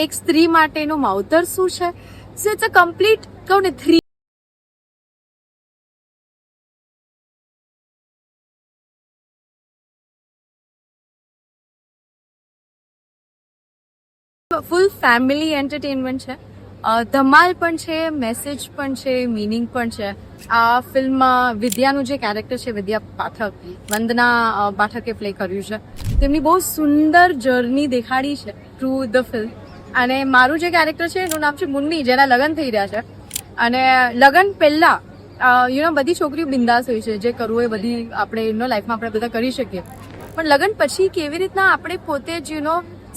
એક સ્ત્રી માટેનું માવતર શું છે? સો ઇટ્સ અ કમ્પ્લીટ કહું ને 3 ફૂલ ફેમિલી એન્ટરટેનમેન્ટ છે. ધમાલ પણ છે, મેસેજ પણ છે, મિનિંગ પણ છે. આ ફિલ્મમાં વિદ્યાનું જે કેરેક્ટર છે, વિદ્યા પાઠક, વંદના પાઠકે પ્લે કર્યું છે, તેમની બહુ સુંદર જર્ની દેખાડી છે થ્રુ ધ ફિલ્મ. અને મારું જે કેરેક્ટર છે એનું નામ છે મુન્ની, જેના લગ્ન થઈ રહ્યા છે. અને લગ્ન પહેલા બધી છોકરીઓ બિંદાસ હોય છે, જે કરવું એ બધી આપણે લાઈફમાં આપણે બધા કરી શકીએ. પણ લગ્ન પછી કેવી રીતના આપણે પોતે જ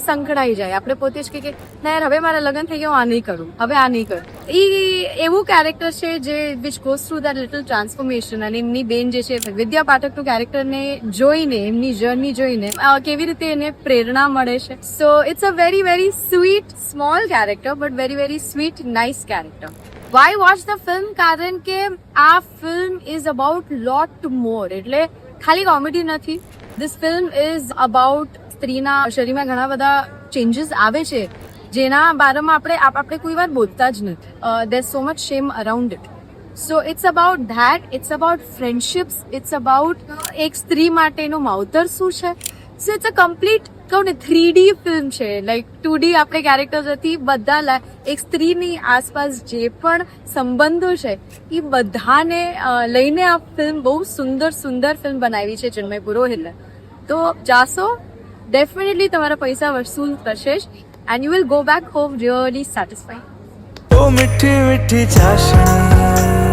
સંકળાઈ જાય, આપણે પોતે જ કે ના યાર હવે મારા લગ્ન થઈ ગયા, આ નહીં કરું, હવે આ નહીં કરું. એ એવું કેરેક્ટર છે જે which goes through that little transformation. અને એમની બેન જે છે વિદ્યા પાઠકનું કેરેક્ટરને જોઈને, એમની જર્ની જોઈને કેવી રીતે એને પ્રેરણા મળે છે. So it's a very very sweet small character, but very very sweet nice character. Why watch the film? કારણ કે આ film is about lot more. એટલે ખાલી કોમેડી નથી. ધીસ ફિલ્મ ઇઝ અબાઉટ સ્ત્રીના શરીરમાં ઘણા બધા ચેન્જીસ આવે છે, જેના બારેમાં આપણે કોઈ વાર બોલતા જ નથી. There so much shame around it. So it's about that, it's about friendships, it's about એક સ્ત્રી માટેનું માવતર શું છે. સો ઇટ્સ અ કમ્પ્લીટ કહું ને 3D ફિલ્મ છે. લાઈક 2D આપણે કેરેક્ટર્સ હતી, બધા એક સ્ત્રીની આસપાસ જે પણ સંબંધો છે એ બધાને લઈને આ ફિલ્મ બહુ સુંદર સુંદર ફિલ્મ બનાવી છે ચિન્મય પુરોહિતે. તો જાશો, ડેફિનેટલી તમારા પૈસા વસૂલ થશે જ, and you will go back home really satisfied. ઓ મીઠી મીઠી ચાશણી